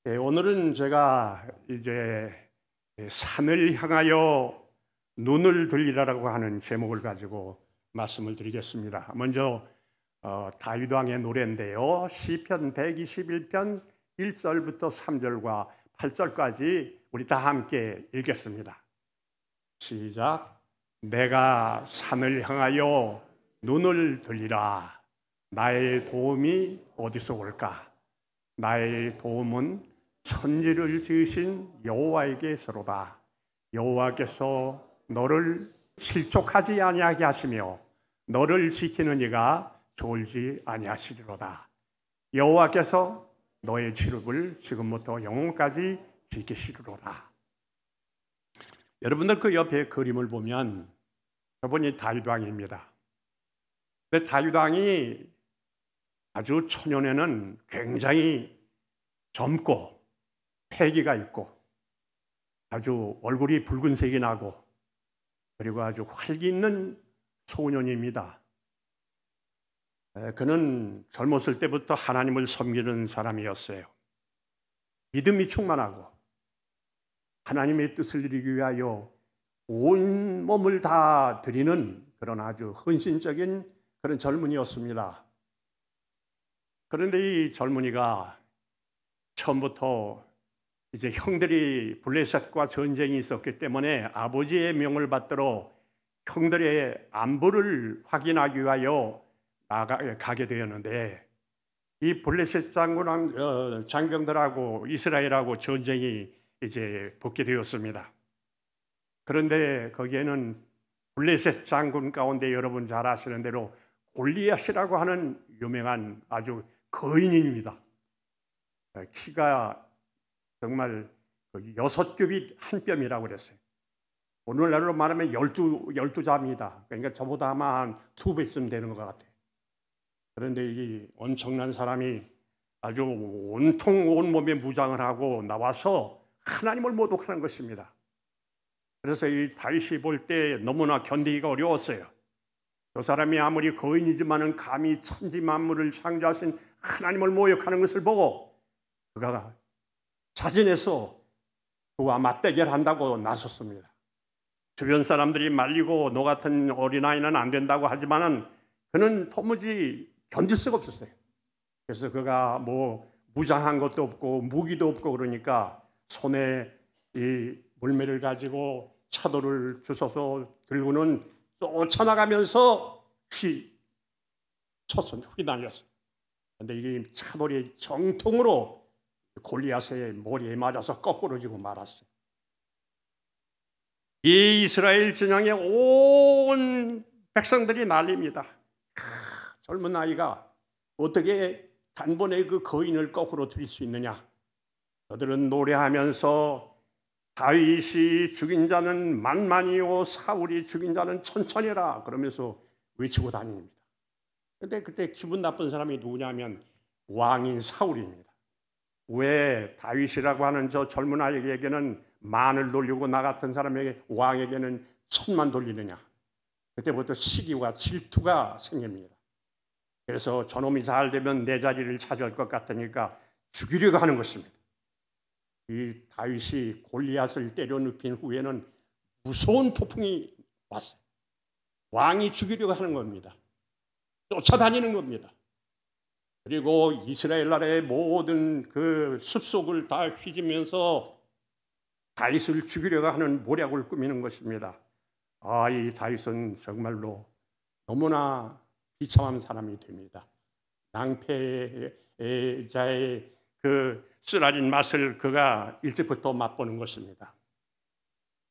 오늘은 제가 이제 산을 향하여 눈을 들리라라고 하는 제목을 가지고 말씀을 드리겠습니다. 먼저 다윗 왕의 노래인데요. 시편 121편 1절부터 3절과 8절까지 우리 다 함께 읽겠습니다. 시작. 내가 산을 향하여 눈을 들리라. 나의 도움이 어디서 올까? 나의 도움은 천지를 지으신 여호와에게서로다. 여호와께서 너를 실족하지 아니하게 하시며 너를 지키는 이가 졸지 아니하시리로다. 여호와께서 너의 치룹을 지금부터 영원까지 지키시리로다. 여러분들 그 옆에 그림을 보면 저분이 다윗 왕입니다. 근데 다윗 왕이 아주 초년에는 굉장히 젊고 패기가 있고 아주 얼굴이 붉은색이 나고 그리고 아주 활기 있는 소년입니다. 그는 젊었을 때부터 하나님을 섬기는 사람이었어요. 믿음이 충만하고 하나님의 뜻을 이루기 위하여 온 몸을 다 드리는 그런 아주 헌신적인 그런 젊은이였습니다. 그런데 이 젊은이가 처음부터 이제 형들이 블레셋과 전쟁이 있었기 때문에 아버지의 명을 받들어 형들의 안부를 확인하기 위하여 가게 되었는데 이 블레셋 장병들하고 이스라엘하고 전쟁이 이제 붙게 되었습니다. 그런데 거기에는 블레셋 장군 가운데 여러분 잘 아시는 대로 골리앗이라고 하는 유명한 아주 거인입니다. 키가 정말 6규빗 한 뼘이라고 그랬어요. 오늘날로 말하면 12자입니다. 그러니까 저보다 아마 한 2배 있으면 되는 것 같아요. 그런데 이 엄청난 사람이 아주 온통 온몸에 무장을 하고 나와서 하나님을 모독하는 것입니다. 그래서 이 다윗이 볼 때 너무나 견디기가 어려웠어요. 저 사람이 아무리 거인이지만은 감히 천지 만물을 창조하신 하나님을 모욕하는 것을 보고 그가 자진해서 그와 맞대결 한다고 나섰습니다. 주변 사람들이 말리고 너 같은 어린아이는 안 된다고 하지만은 그는 도무지 견딜 수가 없었어요. 그래서 그가 뭐 무장한 것도 없고 무기도 없고 그러니까 손에 이 물매를 가지고 차도를 주워서 들고는 쫓아나가면서 휘날렸어요. 그런데 이게 차돌이 정통으로 골리앗의 머리에 맞아서 거꾸로지고 말았어요. 이 이스라엘 진영의 온 백성들이 난립니다. 젊은 아이가 어떻게 단번에 그 거인을 거꾸로 들일 수 있느냐? 저들은 노래하면서 다윗이 죽인 자는 만만이요 사울이 죽인 자는 천천히라 그러면서 외치고 다닙니다. 그런데 그때 기분 나쁜 사람이 누구냐면 왕인 사울입니다. 왜 다윗이라고 하는 저 젊은 아이에게는 만을 돌리고 나 같은 사람에게 왕에게는 천만 돌리느냐? 그때부터 시기와 질투가 생깁니다. 그래서 저놈이 잘 되면 내 자리를 차지할 것 같으니까 죽이려고 하는 것입니다. 이 다윗이 골리앗을 때려 눕힌 후에는 무서운 폭풍이 왔어요. 왕이 죽이려고 하는 겁니다. 쫓아다니는 겁니다. 그리고 이스라엘 나라의 모든 그 숲속을 다 휘지면서 다윗을 죽이려고 하는 모략을 꾸미는 것입니다. 이 다윗은 정말로 너무나 비참한 사람이 됩니다. 낭패자의 그 쓰라린 맛을 그가 일찍부터 맛보는 것입니다.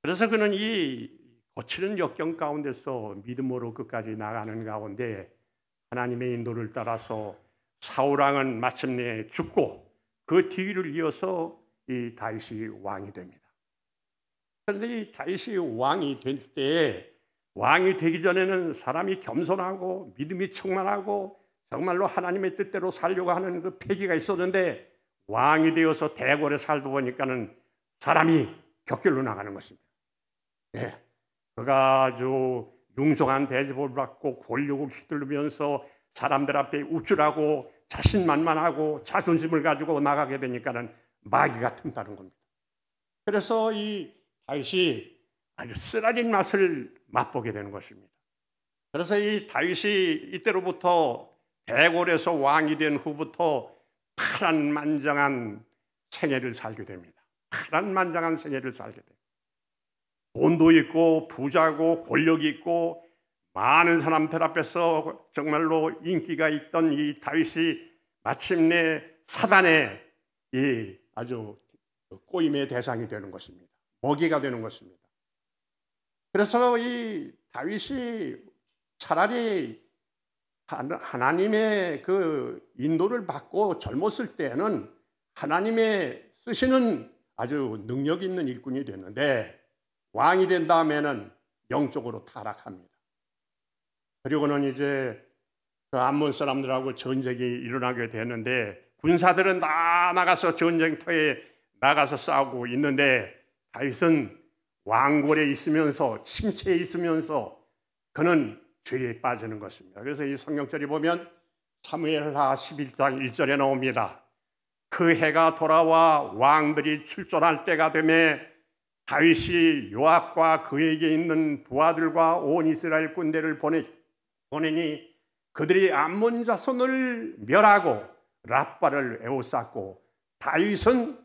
그래서 그는 이 거칠은 역경 가운데서 믿음으로 끝까지 나가는 가운데 하나님의 인도를 따라서 사울왕은 마침내 죽고 그 뒤를 이어서 이 다윗이 왕이 됩니다. 그런데 이 다윗이 왕이 될 때 왕이 되기 전에는 사람이 겸손하고 믿음이 충만하고 정말로 하나님의 뜻대로 살려고 하는 그 패기가 있었는데 왕이 되어서 대궐에 살다 보니까는 사람이 격결로 나가는 것입니다. 네. 그가 아주 융성한 대접을 받고 권력을 휘둘르면서 사람들 앞에 우쭐하고 자신만만하고 자존심을 가지고 나가게 되니까는 마귀가 틈다는 겁니다. 그래서 이 다윗이 아주 쓰라린 맛을 맛보게 되는 것입니다. 그래서 이 다윗이 이때로부터 대궐에서 왕이 된 후부터 파란만장한 생애를 살게 됩니다. 파란만장한 생애를 살게 됩니다. 돈도 있고 부자고 권력이 있고 많은 사람들 앞에서 정말로 인기가 있던 이 다윗이 마침내 사단의 이 아주 꼬임의 대상이 되는 것입니다. 먹이가 되는 것입니다. 그래서 이 다윗이 차라리 하나님의 그 인도를 받고 젊었을 때는 하나님의 쓰시는 아주 능력 있는 일꾼이 됐는데 왕이 된 다음에는 영적으로 타락합니다. 그리고는 이제 그 암몬 사람들하고 전쟁이 일어나게 되는데 군사들은 다 나가서 전쟁터에 나가서 싸우고 있는데 다윗은 왕궐에 있으면서 침체에 있으면서 그는 죄에 빠지는 것입니다. 그래서 이 성경절이 보면 사무엘하 11장 1절에 나옵니다. 그 해가 돌아와 왕들이 출전할 때가 되매 다윗이 요압과 그에게 있는 부하들과 온 이스라엘 군대를 보내니 그들이 암몬 자손을 멸하고 랍바를 에워쌌고 다윗은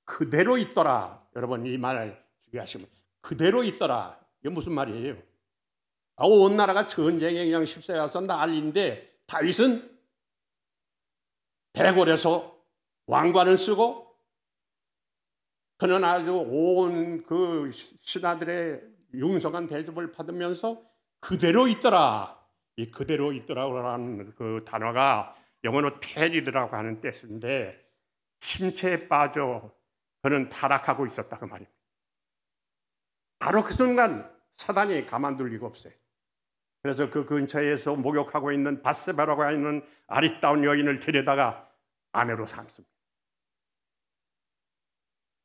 그대로 있더라. 여러분 이 말을 주의하시면 그대로 있더라. 이게 무슨 말이에요? 온 나라가 전쟁에 그냥 휩싸여 와서 난리인데 다윗은 대궐에서 왕관을 쓰고 그는 아주 온 그 신하들의 융성한 대접을 받으면서 그대로 있더라. 이 그대로 있더라라는 그 단어가 영어로 테리드라고 하는 뜻인데 침체에 빠져 그는 타락하고 있었다 그 말입니다. 바로 그 순간 사단이 가만둘 리가 없어요. 그래서 그 근처에서 목욕하고 있는 밧세바라고 하는 아리따운 여인을 데려다가 아내로 삼습니다.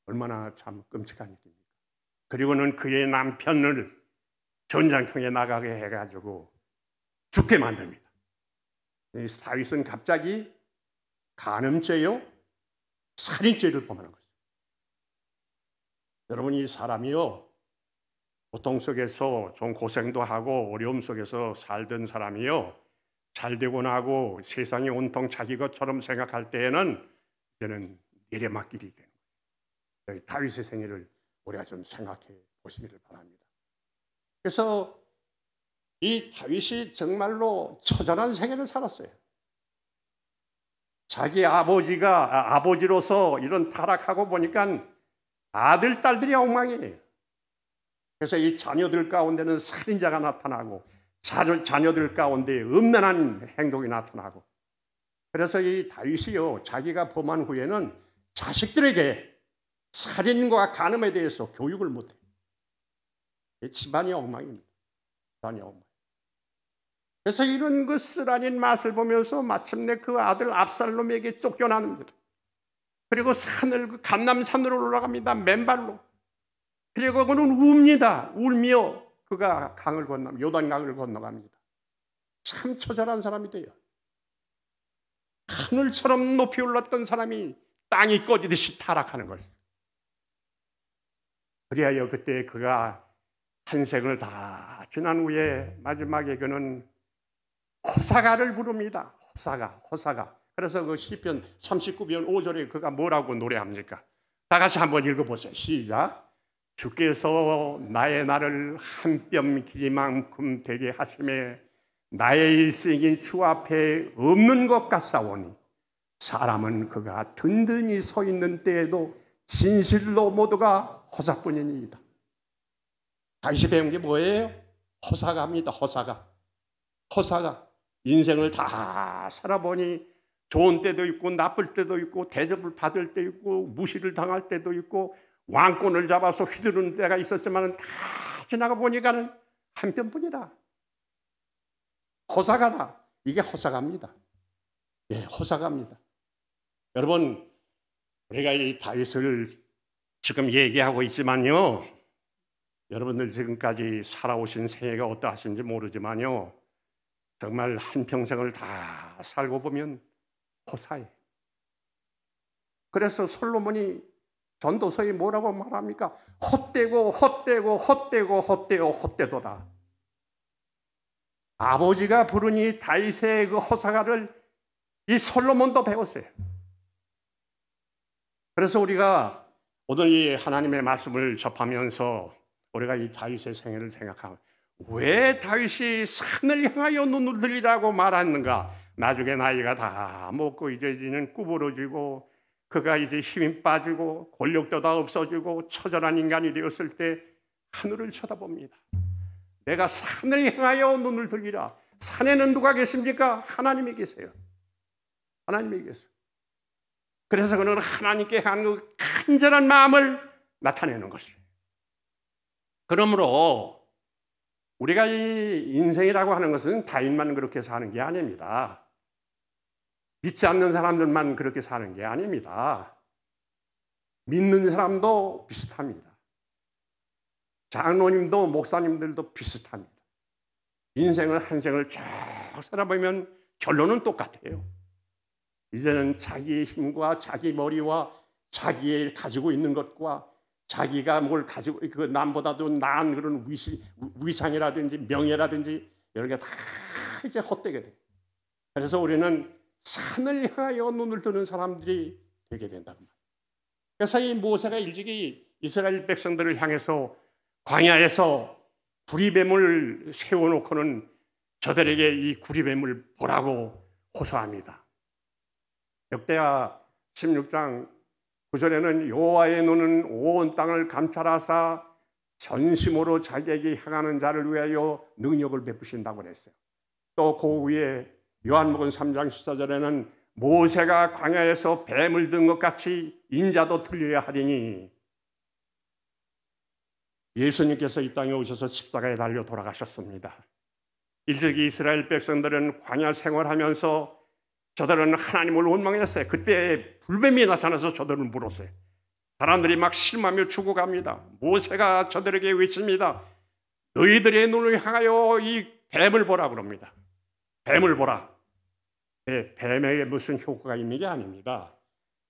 얼마나 참 끔찍한 일입니까? 그리고는 그의 남편을 전장터에 나가게 해가지고 죽게 만듭니다. 다윗은 갑자기 간음죄요, 살인죄를 범하는 거죠. 여러분 이 사람이요 고통 속에서 좀 고생도 하고 어려움 속에서 살던 사람이요 잘되고 나고 세상이 온통 자기 것처럼 생각할 때에는 이제는 내리막길이 되는 거예요. 다윗의 생애를 우리가 좀 생각해 보시기를 바랍니다. 그래서 이 다윗이 정말로 처절한 생애를 살았어요. 자기 아버지로서 이런 타락하고 보니까 아들, 딸들이 엉망이에요. 그래서 이 자녀들 가운데는 살인자가 나타나고 자녀들 가운데 음란한 행동이 나타나고 그래서 이 다윗이요 자기가 범한 후에는 자식들에게 살인과 간음에 대해서 교육을 못해요. 집안이 엉망입니다. 집안이 엉망. 그래서 이런 그 쓰라린 맛을 보면서 마침내 그 아들 압살롬에게 쫓겨납니다. 그리고 산을 그 감람산으로 올라갑니다. 맨발로. 그리고 그는 웁니다. 울며 그가 강을 요단강을 건너갑니다. 참 처절한 사람이 돼요. 하늘처럼 높이 올랐던 사람이 땅이 꺼지듯이 타락하는 것이죠. 그리하여 그때 그가 한 생을 다 지난 후에 마지막에 그는 호사가를 부릅니다. 호사가. 그래서 그 시편 39편 5절에 그가 뭐라고 노래합니까? 다 같이 한번 읽어보세요. 시작. 주께서 나의 날을 한 뼘 길이만큼 되게 하심에 나의 일생이 주 앞에 없는 것 같사오니 사람은 그가 든든히 서 있는 때에도 진실로 모두가 호사뿐이니이다. 다윗이 배운 게 뭐예요? 호사가입니다. 호사가 인생을 다 살아보니 좋은 때도 있고 나쁠 때도 있고 대접을 받을 때 있고 무시를 당할 때도 있고 왕권을 잡아서 휘두르는 때가 있었지만 다 지나가 보니까는 한 편뿐이라. 호사가라. 이게 호사가입니다. 예, 호사가입니다. 여러분, 우리가 이 다윗을 지금 얘기하고 있지만요, 여러분들 지금까지 살아오신 생애가 어떠하신지 모르지만요, 정말 한평생을 다 살고 보면 호사예요. 그래서 솔로몬이 전도서에 뭐라고 말합니까? 헛되고 헛되고 헛되고 헛되고 헛되도다. 아버지가 부르니 다윗의 그 허사가를 이 솔로몬도 배웠어요. 그래서 우리가 오늘 이 하나님의 말씀을 접하면서 우리가 이 다윗의 생애를 생각하면 왜 다윗이 산을 향하여 눈을 들이라고 말하는가? 나중에 나이가 다 먹고 이제는 구부러지고 그가 이제 힘이 빠지고 권력도 다 없어지고 처절한 인간이 되었을 때 하늘을 쳐다봅니다. 내가 산을 향하여 눈을 들리라. 산에는 누가 계십니까? 하나님이 계세요. 하나님이 계세요. 그래서 그는 하나님께 한 그 간절한 마음을 나타내는 것이에요. 그러므로 우리가 이 인생이라고 하는 것은 다윗만 그렇게 사는 게 아닙니다. 믿지 않는 사람들만 그렇게 사는 게 아닙니다. 믿는 사람도 비슷합니다. 장로님도 목사님들도 비슷합니다. 인생을 한 생을 쭉 살아보면 결론은 똑같아요. 이제는 자기의 힘과 자기 머리와 자기의 가지고 있는 것과 자기가 뭘 가지고 그 남보다도 나은 그런 위상이라든지 명예라든지 이런 게 다 이제 헛되게 돼요. 그래서 우리는 산을 향하여 눈을 뜨는 사람들이 되게 된다고 말이에요. 그래서 이 모세가 일찍이 이스라엘 백성들을 향해서 광야에서 구리뱀을 세워놓고는 저들에게 이 구리뱀을 보라고 호소합니다. 역대하 16장 9절에는 여호와의 눈은 온 땅을 감찰하사 전심으로 자기에게 향하는 자를 위하여 능력을 베푸신다고 그랬어요. 또 그 위에 요한복음 3장 14절에는 모세가 광야에서 뱀을 든 것 같이 인자도 들려야 하리니 예수님께서 이 땅에 오셔서 십자가에 달려 돌아가셨습니다. 일찍이 이스라엘 백성들은 광야 생활하면서 저들은 하나님을 원망했어요. 그때 불뱀이 나타나서 저들을 물었어요. 사람들이 막 실망하며 죽어갑니다. 모세가 저들에게 외칩니다. 너희들의 눈을 향하여 이 뱀을 보라 그럽니다. 뱀을 보라. 네, 뱀에게 무슨 효과가 있는 게 아닙니다.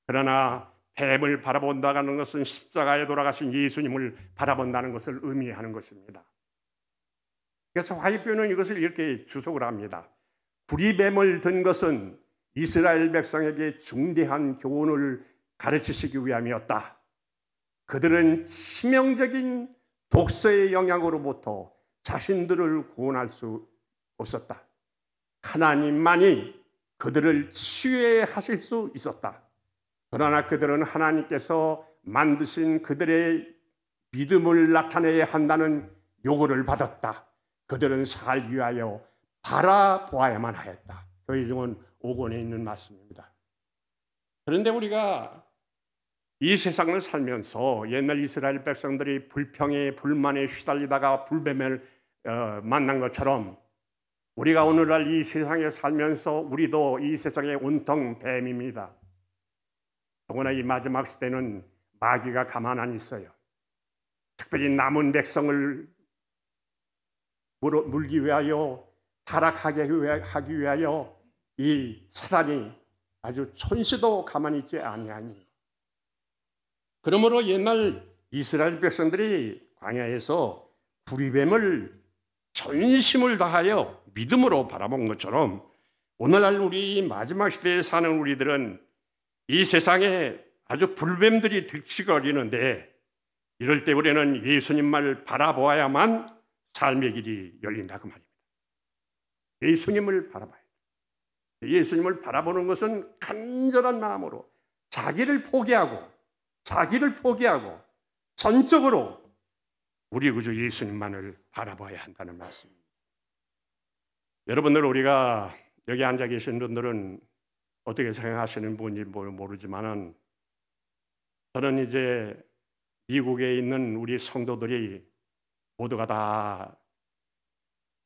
그러나 뱀을 바라본다는 것은 십자가에 돌아가신 예수님을 바라본다는 것을 의미하는 것입니다. 그래서 화이표는 이것을 이렇게 주석을 합니다. 구리뱀을 든 것은 이스라엘 백성에게 중대한 교훈을 가르치시기 위함이었다. 그들은 치명적인 독소의 영향으로부터 자신들을 구원할 수 없었다. 하나님만이 그들을 치유하실 수 있었다. 그러나 그들은 하나님께서 만드신 그들의 믿음을 나타내야 한다는 요구를 받았다. 그들은 살기 위하여 바라보아야만 하였다. 교회종은 5권에 있는 말씀입니다. 그런데 우리가 이 세상을 살면서 옛날 이스라엘 백성들이 불평에 불만에 휘달리다가 불뱀을 만난 것처럼 우리가 오늘날 이 세상에 살면서 우리도 이 세상의 온통 뱀입니다. 더구나 이 마지막 시대는 마귀가 가만 안 있어요. 특별히 남은 백성을 물기 위하여 타락하게 하기 위하여 이 사단이 아주 촌시도 가만히 있지 아니하니. 그러므로 옛날 이스라엘 백성들이 광야에서 구리뱀을 전심을 다하여 믿음으로 바라본 것처럼 오늘날 우리 마지막 시대에 사는 우리들은 이 세상에 아주 불뱀들이 득실거리는데 이럴 때 우리는 예수님을 바라보아야만 삶의 길이 열린다고 말입니다. 예수님을 바라봐야 돼요. 예수님을 바라보는 것은 간절한 마음으로 자기를 포기하고 전적으로 우리 구주 예수님만을 바라봐야 한다는 말씀입니다. 여러분들 우리가 여기 앉아 계신 분들은 어떻게 생각하시는 분인지 모르지만은 저는 이제 미국에 있는 우리 성도들이 모두가 다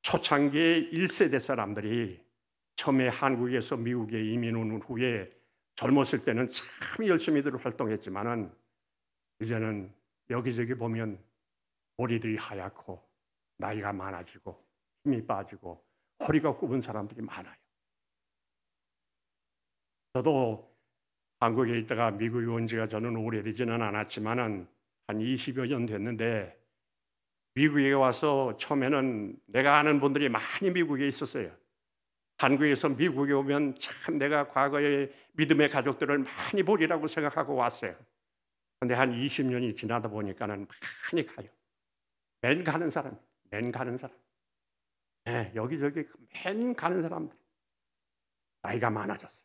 초창기의 1세대 사람들이 처음에 한국에서 미국에 이민 온 후에 젊었을 때는 참 열심히들 활동했지만은 이제는 여기저기 보면 머리들이 하얗고 나이가 많아지고 힘이 빠지고 허리가 굽은 사람들이 많아요. 저도 한국에 있다가 미국에 온 지가 저는 오래되지는 않았지만은 한 20여 년 됐는데 미국에 와서 처음에는 내가 아는 분들이 많이 미국에 있었어요. 한국에서 미국에 오면 참 내가 과거의 믿음의 가족들을 많이 보리라고 생각하고 왔어요. 근데 한 20년이 지나다 보니까는 많이 가요. 맨 가는 사람, 맨 가는 사람. 네, 여기저기 맨 가는 사람들. 나이가 많아졌어요.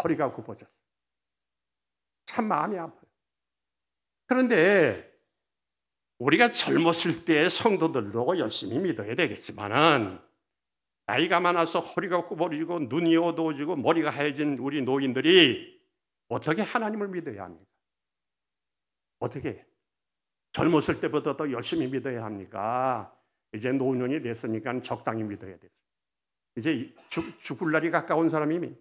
허리가 굽어졌어요. 참 마음이 아파요. 그런데 우리가 젊었을 때 성도들도 열심히 믿어야 되겠지만은 나이가 많아서 허리가 굽어지고 눈이 어두워지고 머리가 하얘진 우리 노인들이 어떻게 하나님을 믿어야 합니까? 어떻게? 젊었을 때보다 더 열심히 믿어야 합니까? 이제 노년이 됐으니까 적당히 믿어야 됐어요. 이제 죽을 날이 가까운 사람이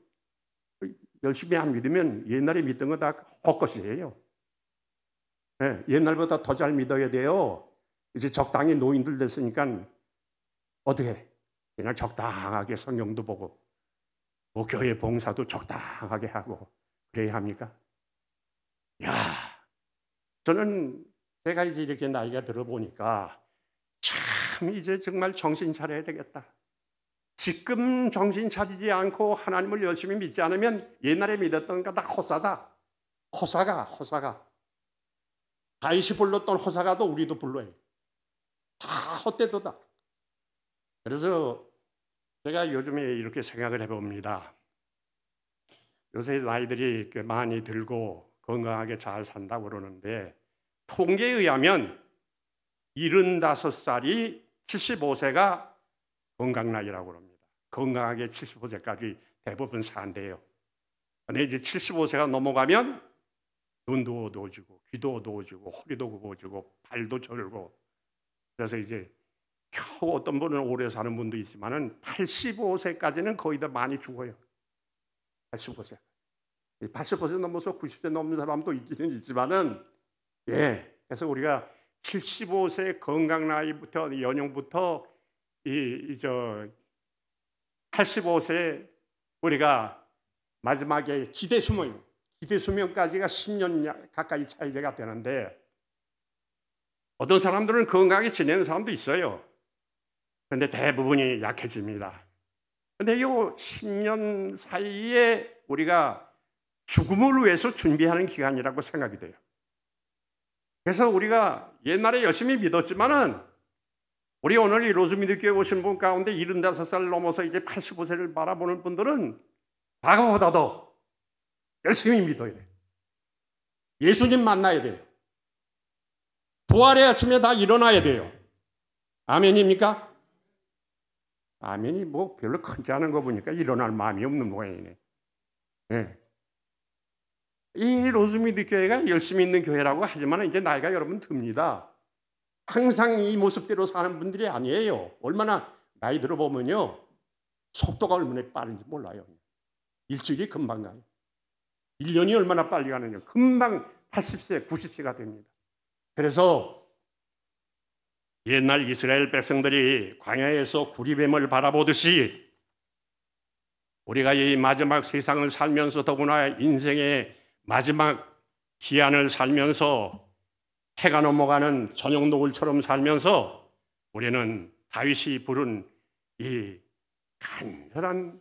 열심히 안 믿으면 옛날에 믿던 거 다 헛것이에요. 네, 옛날보다 더 잘 믿어야 돼요. 이제 적당히 노인들 됐으니까 어떻게? 그냥 적당하게 성경도 보고 뭐 교회 봉사도 적당하게 하고 그래야 합니까? 야, 저는 제가 이제 이렇게 나이가 들어보니까 참 이제 정말 정신 차려야 되겠다. 지금 정신 차리지 않고 하나님을 열심히 믿지 않으면 옛날에 믿었던 거 다 허사다. 허사가. 다윗이 불렀던 허사가도 우리도 불러요. 다 헛되도다. 그래서 제가 요즘에 이렇게 생각을 해봅니다. 요새 나이들이 많이 들고 건강하게 잘 산다고 그러는데 통계에 의하면 75살이 75세가 건강 나이라고 합니다. 건강하게 75세까지 대부분 산대요. 근데 이제 75세가 넘어가면 눈도 어두워지고 귀도 어두워지고 허리도 굽어지고 발도 저리고 그래서 이제 겨우 어떤 분은 오래 사는 분도 있지만은 85세까지는 거의 다 많이 죽어요. 85세. 80% 넘어서 90세 넘는 사람도 있기는 있지만은 예. 그래서 우리가 75세 건강 나이부터 연령부터 85세 우리가 마지막에 기대 수명까지가 10년 가까이 차이가 되는데 어떤 사람들은 건강하게 지내는 사람도 있어요. 그런데 대부분이 약해집니다. 그런데 이 10년 사이에 우리가 죽음을 위해서 준비하는 기간이라고 생각이 돼요. 그래서 우리가 옛날에 열심히 믿었지만은 우리 오늘 이 로즈미드교회 오신 분 가운데 75살 넘어서 이제 85세를 바라보는 분들은 과거보다도 열심히 믿어야 돼요. 예수님 만나야 돼요. 부활의 아침에 다 일어나야 돼요. 아멘입니까? 아멘이 뭐 별로 크지 않은 거 보니까 일어날 마음이 없는 모양이네. 네. 이 로즈미드 교회가 열심히 있는 교회라고 하지만 이제 나이가 여러분 듭니다. 항상 이 모습대로 사는 분들이 아니에요. 얼마나 나이 들어보면요. 속도가 얼마나 빠른지 몰라요. 일주일이 금방 가요. 1년이 얼마나 빨리 가느냐. 금방 80세, 90세가 됩니다. 그래서 옛날 이스라엘 백성들이 광야에서 구리뱀을 바라보듯이 우리가 이 마지막 세상을 살면서 더구나 인생의 마지막 기한을 살면서 해가 넘어가는 저녁 노을처럼 살면서 우리는 다윗이 부른 이 간절한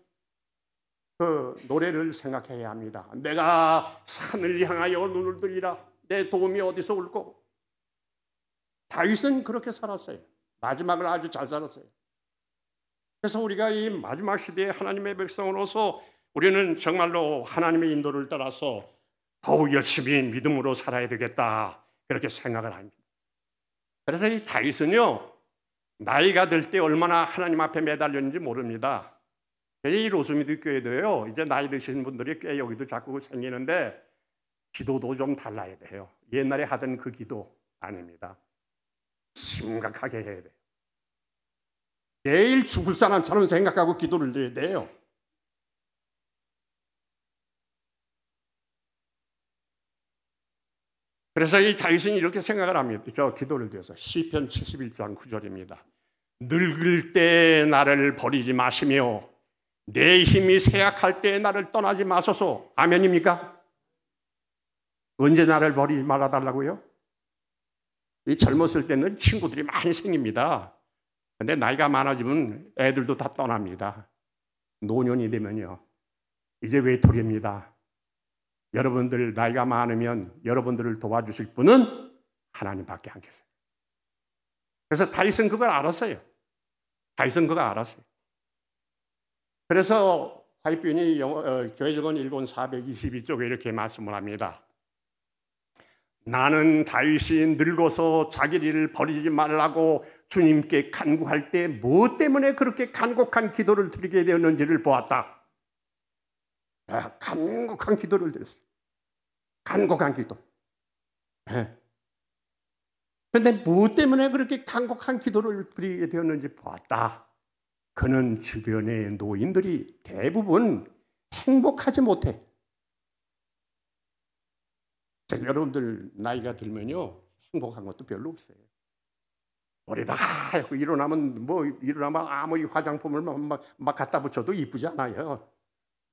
그 노래를 생각해야 합니다. 내가 산을 향하여 눈을 들이라 내 도움이 어디서 올고. 다윗은 그렇게 살았어요. 마지막을 아주 잘 살았어요. 그래서 우리가 이 마지막 시대에 하나님의 백성으로서 우리는 정말로 하나님의 인도를 따라서 더욱 열심히 믿음으로 살아야 되겠다 그렇게 생각을 합니다. 그래서 이 다윗은요 나이가 들 때 얼마나 하나님 앞에 매달렸는지 모릅니다. 이 로즈미드 교회도요 이제 나이 드신 분들이 꽤 여기도 자꾸 생기는데 기도도 좀 달라야 돼요. 옛날에 하던 그 기도 아닙니다. 심각하게 해야 돼요. 내일 죽을 사람처럼 생각하고 기도를 드려야 돼요. 그래서 이 다윗은 이렇게 생각을 합니다. 저 기도를 드려서 시편 71장 9절입니다. 늙을 때 나를 버리지 마시며 내 힘이 쇠약할 때 나를 떠나지 마소서. 아멘입니까? 언제 나를 버리지 말아달라고요? 이 젊었을 때는 친구들이 많이 생깁니다. 근데 나이가 많아지면 애들도 다 떠납니다. 노년이 되면요, 이제 외톨이입니다. 여러분들 나이가 많으면 여러분들을 도와주실 분은 하나님밖에 안 계세요. 그래서 다윗은 그걸 알았어요. 다윗은 그걸 알았어요. 그래서 화이트빈이 교회적은 일권 422쪽에 이렇게 말씀을 합니다. 나는 다윗이 늙어서 자기 일을 버리지 말라고 주님께 간구할 때 무엇 때문에 그렇게 간곡한 기도를 드리게 되었는지를 보았다. 간곡한 기도를 드렸어요. 간곡한 기도. 그런데 무엇 때문에 그렇게 간곡한 기도를 드리게 되었는지 보았다. 그는 주변의 노인들이 대부분 행복하지 못해. 여러분들 나이가 들면요, 행복한 것도 별로 없어요. 머리다 하얗고 일어나면 아무리 화장품을 막 갖다 붙여도 이쁘지 않아요.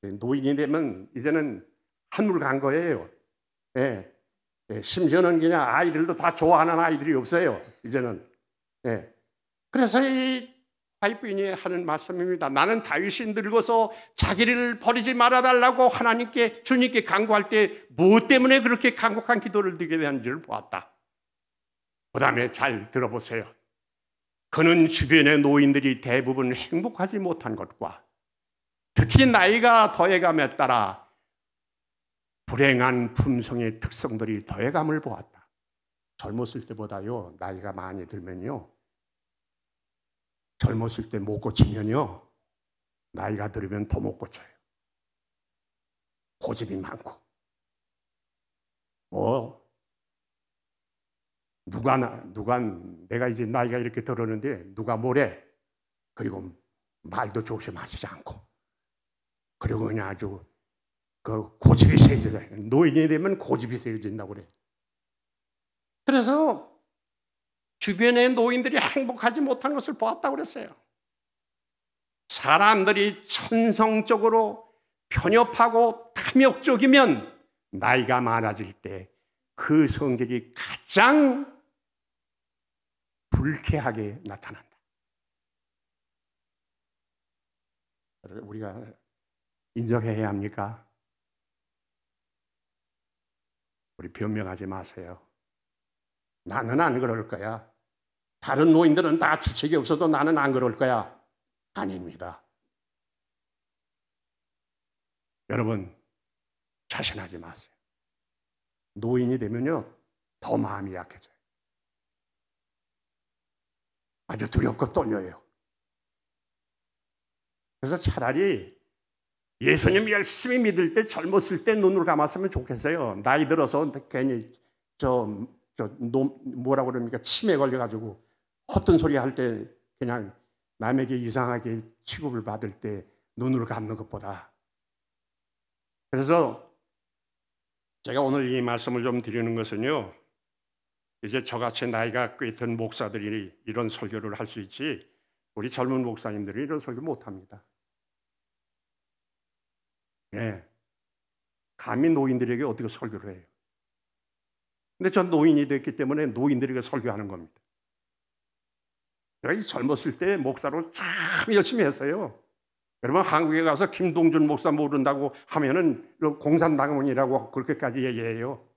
노인이 되면 이제는 한물 간 거예요. 예. 예. 심지어는 그냥 아이들도 다 좋아하는 아이들이 없어요. 이제는. 예. 그래서 이 화이트빈이 하는 말씀입니다. 나는 다윗이 늙어서 자기를 버리지 말아달라고 하나님께, 주님께 간구할 때 무엇 때문에 그렇게 간곡한 기도를 드리게 되는지를 보았다. 그 다음에 잘 들어보세요. 그는 주변의 노인들이 대부분 행복하지 못한 것과 특히 나이가 더해감에 따라 불행한 품성의 특성들이 더해감을 보았다. 젊었을 때보다요, 나이가 많이 들면요, 젊었을 때 못 고치면요, 나이가 들으면 더 못 고쳐요. 고집이 많고, 내가 이제 나이가 이렇게 들었는데 누가 뭐래? 그리고 말도 조심하시지 않고, 그리고 그냥 아주 그 고집이 세져요. 노인이 되면 고집이 세진다고 그래. 그래서 주변의 노인들이 행복하지 못한 것을 보았다고 그랬어요. 사람들이 천성적으로 편협하고 탐욕적이면 나이가 많아질 때 그 성격이 가장 불쾌하게 나타난다. 우리가 인정해야 합니까? 우리 변명하지 마세요. 나는 안 그럴 거야. 다른 노인들은 다 주책이 없어도 나는 안 그럴 거야. 아닙니다. 여러분, 자신하지 마세요. 노인이 되면요, 더 마음이 약해져요. 아주 두렵고 떨려요. 그래서 차라리 예수님 열심히 믿을 때 젊었을 때 눈을 감았으면 좋겠어요. 나이 들어서 괜히 뭐라고 그럽니까? 치매 걸려가지고 헛된 소리 할 때 그냥 남에게 이상하게 취급을 받을 때 눈을 감는 것보다. 그래서 제가 오늘 이 말씀을 좀 드리는 것은요, 이제 저같이 나이가 꽤 든 목사들이 이런 설교를 할 수 있지, 우리 젊은 목사님들이 이런 설교 못합니다. 예. 감히 노인들에게 어떻게 설교를 해요? 근데 전 노인이 됐기 때문에 노인들에게 설교하는 겁니다. 제가 젊었을 때 목사로 참 열심히 했어요. 여러분, 한국에 가서 김동준 목사 모른다고 하면은 공산당원이라고 그렇게까지 얘기해요.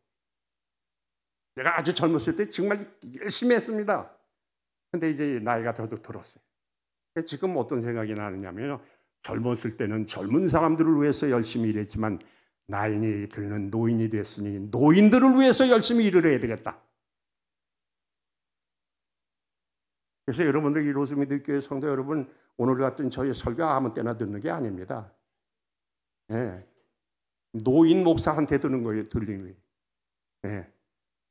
제가 아주 젊었을 때 정말 열심히 했습니다. 근데 이제 나이가 더 들었어요. 지금 어떤 생각이 나느냐면요, 젊었을 때는 젊은 사람들을 위해서 열심히 일했지만 나이가 들는 노인이 됐으니 노인들을 위해서 열심히 일을 해야 되겠다. 그래서 여러분들 이 로스미드 교회 성도 여러분, 오늘 같은 저희 설교 아무 때나 듣는 게 아닙니다. 예. 노인 목사한테 듣는 거예요, 들리는 거예요. 예.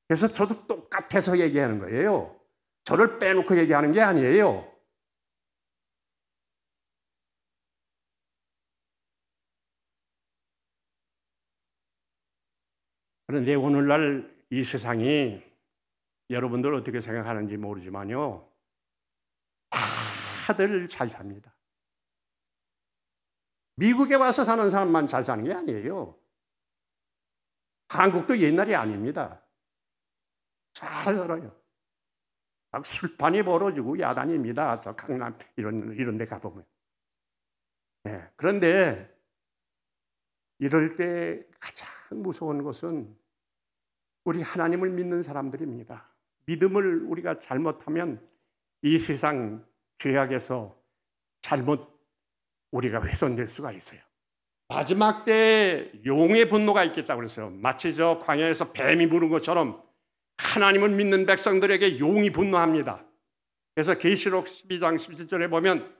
그래서 저도 똑같아서 얘기하는 거예요. 저를 빼놓고 얘기하는 게 아니에요. 그런데 오늘날 이 세상이 여러분들 어떻게 생각하는지 모르지만요, 다들 잘 삽니다. 미국에 와서 사는 사람만 잘 사는 게 아니에요. 한국도 옛날이 아닙니다. 잘 살아요. 막 술판이 벌어지고 야단입니다. 저 강남 이런 데 가보면. 네. 그런데 이럴 때 가장 무서운 것은 우리 하나님을 믿는 사람들입니다. 믿음을 우리가 잘못하면 이 세상 죄악에서 잘못 우리가 훼손될 수가 있어요. 마지막 때 용의 분노가 있겠다고 그랬어요. 마치 저 광야에서 뱀이 부른 것처럼 하나님을 믿는 백성들에게 용이 분노합니다. 그래서 계시록 12장 17절에 보면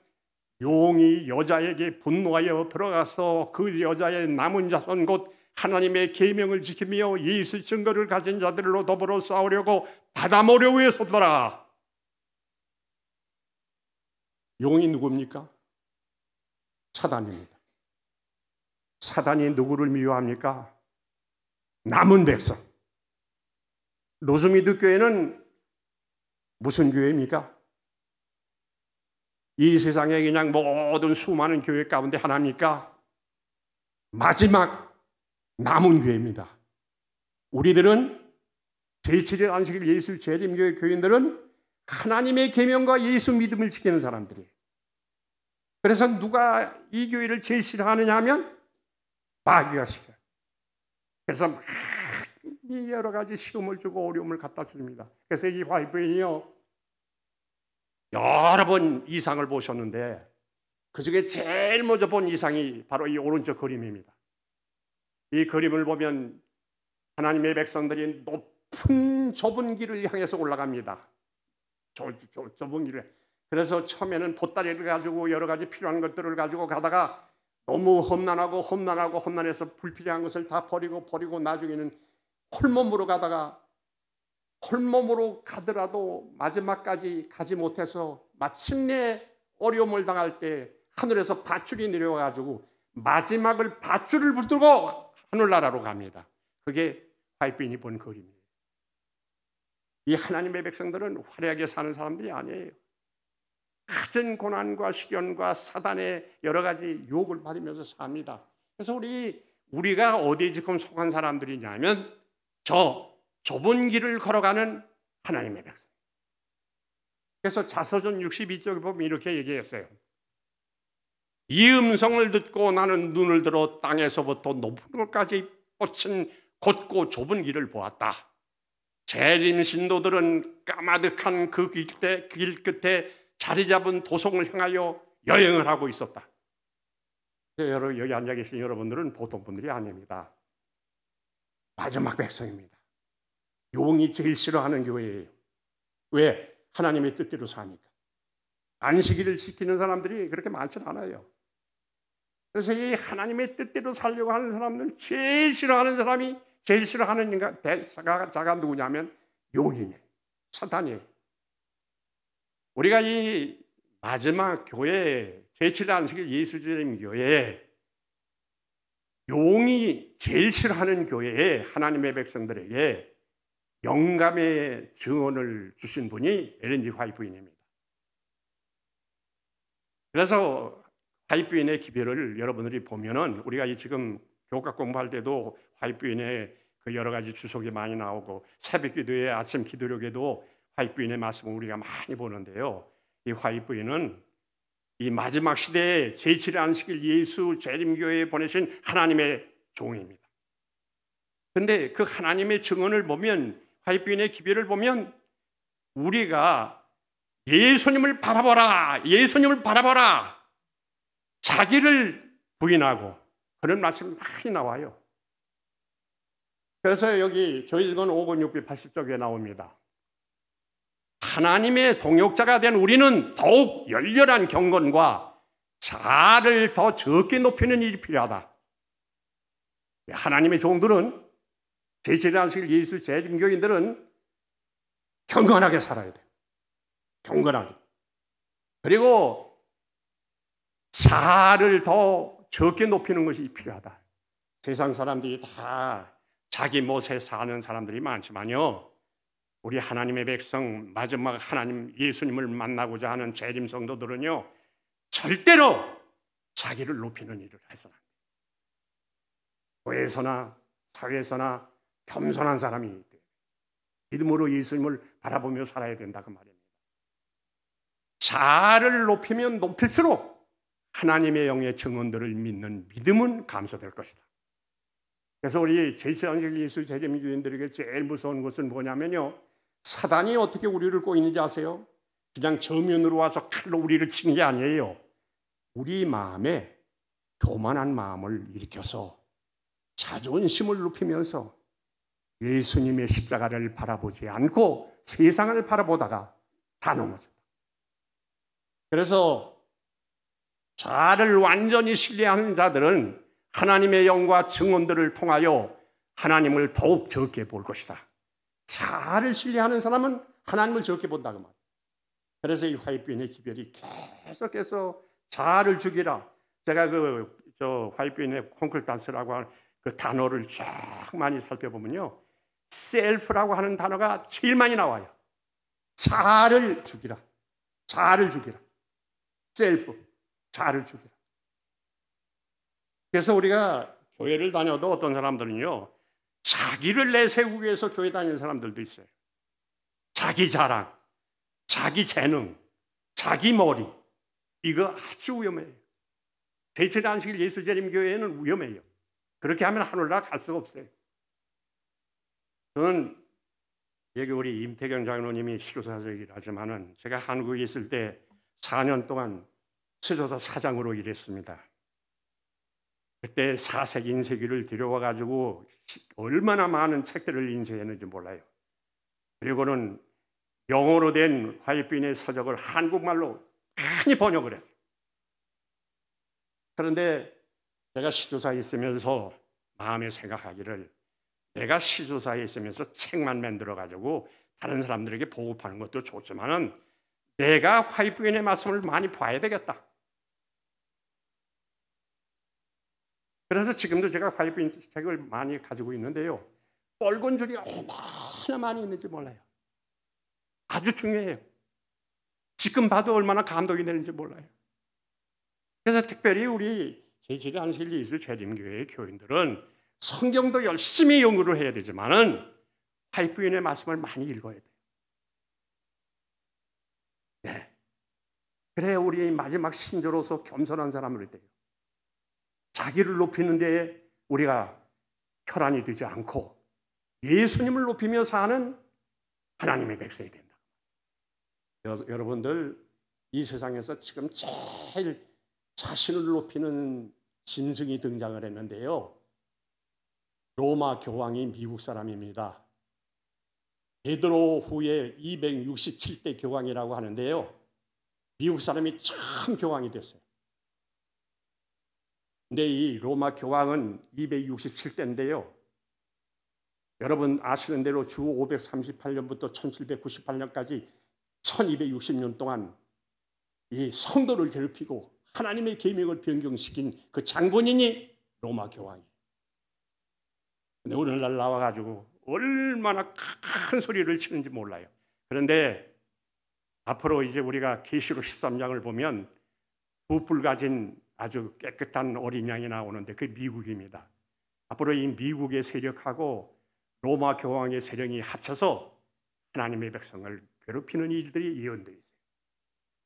용이 여자에게 분노하여 들어가서 그 여자의 남은 자손 곧 하나님의 계명을 지키며 예수 증거를 가진 자들로 더불어 싸우려고 바다 모래 위에 섰더라. 용이 누굽니까? 사단입니다. 사단이 누구를 미워합니까? 남은 백성. 노스미드 교회는 무슨 교회입니까? 이 세상에 그냥 모든 수많은 교회 가운데 하나입니까? 마지막 남은 교회입니다. 우리들은 제7일 안식일 예수 재림교회 교인들은 하나님의 계명과 예수 믿음을 지키는 사람들이에요. 그래서 누가 이 교회를 제일 싫어하느냐 하면 마귀가 싫어요. 그래서 막 여러 가지 시험을 주고 어려움을 갖다 줍니다. 그래서 이 화이트인이요 여러 번 이상을 보셨는데 그중에 제일 먼저 본 이상이 바로 이 오른쪽 그림입니다. 이 그림을 보면 하나님의 백성들이 높은 좁은 길을 향해서 올라갑니다. 좁은 길을. 그래서 처음에는 보따리를 가지고 여러 가지 필요한 것들을 가지고 가다가 너무 험난해서 불필요한 것을 다 버리고 나중에는 홀몸으로 가다가 홀몸으로 가더라도 마지막까지 가지 못해서 마침내 어려움을 당할 때 하늘에서 밧줄이 내려와가지고 마지막을 밧줄을 붙들고 하늘나라로 갑니다. 그게 화이트인이 본 그림이에요. 이 하나님의 백성들은 화려하게 사는 사람들이 아니에요. 갖은 고난과 시련과 사단의 여러 가지 유혹을 받으면서 삽니다. 그래서 우리가 어디에 지금 속한 사람들이냐면 저 좁은 길을 걸어가는 하나님의 백성. 그래서 자서전 62쪽에 보면 이렇게 얘기했어요. 이 음성을 듣고 나는 눈을 들어 땅에서부터 높은 곳까지 뻗친 곧고 좁은 길을 보았다. 재림 신도들은 까마득한 그 길 끝에 자리 잡은 도성을 향하여 여행을 하고 있었다. 여기 앉아 계신 여러분들은 보통 분들이 아닙니다. 마지막 백성입니다. 용이 제일 싫어하는 교회예요. 왜? 하나님의 뜻대로 사니까. 안식일을 지키는 사람들이 그렇게 많지는 않아요. 그래서 이 하나님의 뜻대로 살려고 하는 사람들 제일 싫어하는 사람이 제일 싫어하는 자가 누구냐면 용이에요. 사단이에요. 우리가 이 마지막 교회 제7일 안식일 예수님 교회에 용이 제일 싫어하는 교회에 하나님의 백성들에게 영감의 증언을 주신 분이 엘렌 G. 화이트 부인입니다. 그래서 화이트 부인의 기별을 여러분들이 보면은 우리가 지금 교과 공부할 때도 화이트 부인의 그 여러 가지 주석이 많이 나오고 새벽 기도회 아침 기도력에도 화이트 부인의 말씀을 우리가 많이 보는데요. 이 화이트 부인은 이 마지막 시대에 제7일 안식일 예수 재림교회에 보내신 하나님의 종입니다. 그런데 그 하나님의 증언을 보면 화이트 부인의 기별을 보면 우리가 예수님을 바라보라, 예수님을 바라보라, 자기를 부인하고 그런 말씀이 많이 나와요. 그래서 여기 교회증언 5권 680쪽에 나옵니다. 하나님의 동역자가 된 우리는 더욱 열렬한 경건과 자아를 더 적게 높이는 일이 필요하다. 하나님의 종들은 제7일 안식일 예수 재림교인들은 경건하게 살아야 돼요. 경건하게. 그리고 자아를 더 적게 높이는 것이 필요하다. 세상 사람들이 다 자기 멋에 사는 사람들이 많지만요, 우리 하나님의 백성 마지막 하나님 예수님을 만나고자 하는 재림 성도들은요 절대로 자기를 높이는 일을 해서는 안 돼요. 교회에서나 사회에서나 겸손한 사람이 돼요. 믿음으로 예수님을 바라보며 살아야 된다 그 말입니다. 자아를 높이면 높일수록 하나님의 영의 증언들을 믿는 믿음은 감소될 것이다. 그래서 우리 제2세상적 예수 재림 교인들에게 제일 무서운 것은 뭐냐면요, 사단이 어떻게 우리를 꼬이는지 아세요? 그냥 정면으로 와서 칼로 우리를 치는 게 아니에요. 우리 마음에 교만한 마음을 일으켜서 자존심을 높이면서 예수님의 십자가를 바라보지 않고 세상을 바라보다가 다 넘어졌다. 그래서 자아를 완전히 신뢰하는 자들은 하나님의 영과 증언들을 통하여 하나님을 더욱 적게 볼 것이다. 자아를 신뢰하는 사람은 하나님을 적게 본다 그 말. 그래서 이 화이트빈의 기별이 계속해서 자아를 죽이라. 제가 저 화이트빈의 콘클단스라고 하는 그 단어를 쫙 많이 살펴보면요, 셀프라고 하는 단어가 제일 많이 나와요. 자아를 죽이라. 자아를 죽이라. 셀프. 자아를 죽이라. 그래서 우리가 교회를 다녀도 어떤 사람들은요, 자기를 내세우기 위해서 교회 다니는 사람들도 있어요. 자기 자랑, 자기 재능, 자기 머리. 이거 아주 위험해요. 제7의 안식일 예수재림교회는 위험해요. 그렇게 하면 하늘나라 갈 수가 없어요. 저는 여기 우리 임태경 장로님이 시조사적이라 하지만은 제가 한국에 있을 때 4년 동안 시조사 사장으로 일했습니다. 그때 사색 인쇄기를 들여와가지고 얼마나 많은 책들을 인쇄했는지 몰라요. 그리고는 영어로 된 화이트빈의 서적을 한국말로 많이 번역을 했어요. 그런데 제가 시조사에 있으면서 마음에 생각하기를, 내가 시조사에 있으면서 책만 만들어가지고 다른 사람들에게 보급하는 것도 좋지만은 내가 화이트빈의 말씀을 많이 봐야 되겠다. 그래서 지금도 제가 화이트빈 책을 많이 가지고 있는데요, 뻘건 줄이 얼마나 많이 있는지 몰라요. 아주 중요해요. 지금 봐도 얼마나 감동이 되는지 몰라요. 그래서 특별히 우리 제7의 안식일 예수재림교회의 교인들은 성경도 열심히 연구를 해야 되지만은 화이트빈의 말씀을 많이 읽어야 돼요. 네. 그래야 우리 마지막 신조로서 겸손한 사람으로 돼요. 자기를 높이는 데에 우리가 혈안이 되지 않고 예수님을 높이며 사는 하나님의 백성이 된다. 여러분들, 이 세상에서 지금 제일 자신을 높이는 짐승이 등장을 했는데요, 로마 교황이 미국 사람입니다. 베드로 후에 267대 교황이라고 하는데요, 미국 사람이 참 교황이 됐어요. 근데 이 로마 교황은 267대인데요, 여러분 아시는 대로 주 538년부터 1798년까지 1260년 동안 이 성도를 괴롭히고 하나님의 계명을 변경시킨 그 장본인이 로마 교황이에요. 근데 오늘날 나와가지고 얼마나 큰 소리를 치는지 몰라요. 그런데 앞으로 이제 우리가 계시록 13장을 보면 두 뿔 가진 아주 깨끗한 어린 양이 나오는데 그게 미국입니다. 앞으로 이 미국의 세력하고 로마 교황의 세력이 합쳐서 하나님의 백성을 괴롭히는 일들이 예언되어 있어요.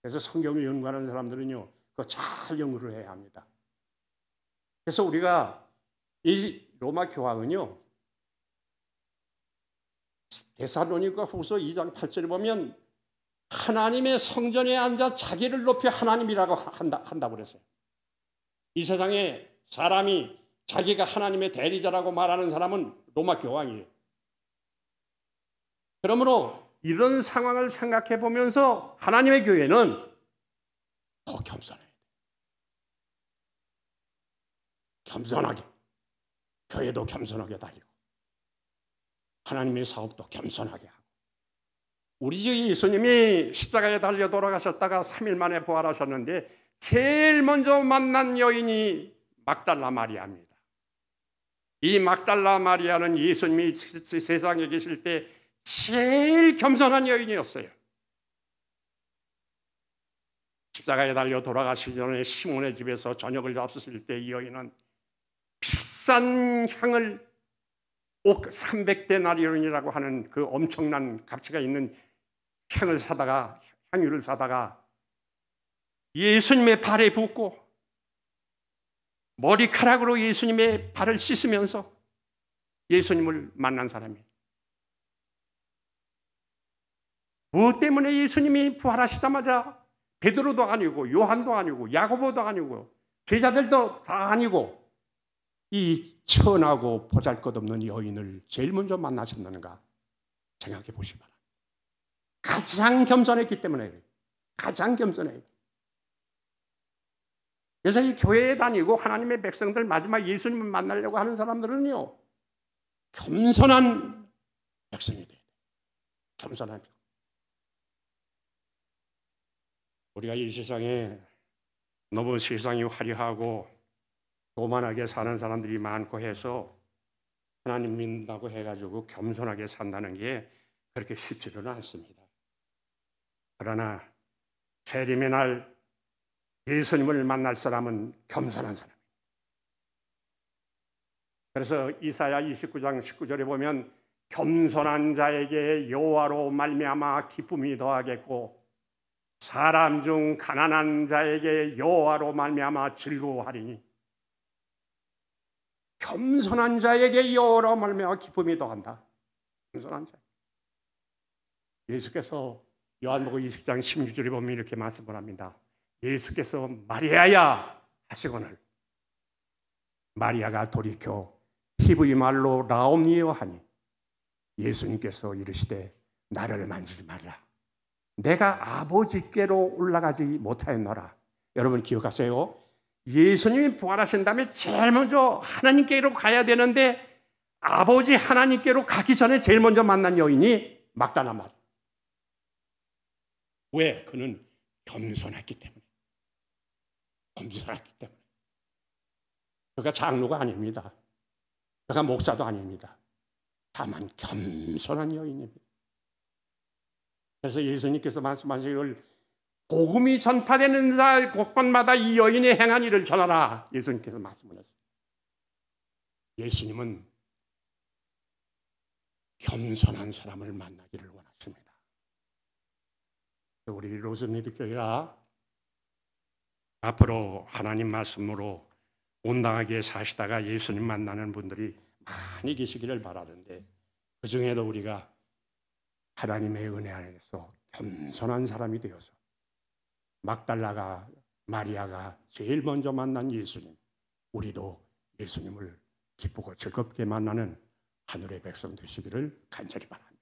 그래서 성경을 연구하는 사람들은요, 그거 잘 연구를 해야 합니다. 그래서 우리가 이 로마 교황은요, 데살로니가 후서 2장 8절에 보면 하나님의 성전에 앉아 자기를 높여 하나님이라고 한다고 그랬어요. 이 세상에 사람이 자기가 하나님의 대리자라고 말하는 사람은 로마 교황이에요. 그러므로 이런 상황을 생각해 보면서 하나님의 교회는 더 겸손해야 돼요. 겸손하게, 교회도 겸손하게 다니고 하나님의 사업도 겸손하게 하고. 우리 주 예수님이 십자가에 달려 돌아가셨다가 3일 만에 부활하셨는데 제일 먼저 만난 여인이 막달라 마리아입니다. 이 막달라 마리아는 예수님이 세상에 계실 때 제일 겸손한 여인이었어요. 십자가에 달려 돌아가시기 전에 시몬의 집에서 저녁을 잡수실 때 이 여인은 비싼 향을 300데나리온이라고 하는 그 엄청난 값어치가 있는 향유를 사다가 예수님의 발에 붓고 머리카락으로 예수님의 발을 씻으면서 예수님을 만난 사람이에요. 무엇 때문에 예수님이 부활하시자마자 베드로도 아니고 요한도 아니고 야고보도 아니고 제자들도 다 아니고 이 천하고 보잘것없는 여인을 제일 먼저 만나셨는가 생각해 보시기 바랍니다. 가장 겸손했기 때문에 그래요. 가장 겸손해요. 그래서 이 교회에 다니고 하나님의 백성들 마지막 예수님을 만나려고 하는 사람들은요, 겸손한 백성이 돼요. 겸손한 백성. 우리가 이 세상에 너무 세상이 화려하고 교만하게 사는 사람들이 많고 해서 하나님 믿는다고 해가지고 겸손하게 산다는 게 그렇게 쉽지는 않습니다. 그러나 재림의 날 예수님을 만날 사람은 겸손한 사람입니다. 그래서 이사야 29장 19절에 보면 겸손한 자에게 여호와로 말미암아 기쁨이 더하겠고 사람 중 가난한 자에게 여호와로 말미암아 즐거워하리니, 겸손한 자에게 여호와로 말미암아 기쁨이 더한다. 겸손한 자. 예수께서 요한복음 20장 16절에 보면 이렇게 말씀을 합니다. 예수께서 마리아야 하시거늘 마리아가 돌이켜 히브리 말로 라옴니여 하니 예수님께서 이르시되 나를 만지지 말라. 내가 아버지께로 올라가지 못하였노라. 여러분 기억하세요. 예수님이 부활하신 다음에 제일 먼저 하나님께로 가야 되는데 아버지 하나님께로 가기 전에 제일 먼저 만난 여인이 막달라 마리아. 왜? 그는 겸손했기 때문에. 겸손했기 때문에. 그가 장로가 아닙니다. 그가 목사도 아닙니다. 다만 겸손한 여인입니다. 그래서 예수님께서 말씀하시기를 복음이 전파되는 곳곳마다 이 여인의 행한 일을 전하라. 예수님께서 말씀하셨습니다. 예수님은 겸손한 사람을 만나기를 원하십니다. 우리 로즈미드교회가 앞으로 하나님 말씀으로 온당하게 사시다가 예수님 만나는 분들이 많이 계시기를 바라는데 그 중에도 우리가 하나님의 은혜 안에서 겸손한 사람이 되어서 막달라가 마리아가 제일 먼저 만난 예수님, 우리도 예수님을 기쁘고 즐겁게 만나는 하늘의 백성 되시기를 간절히 바랍니다.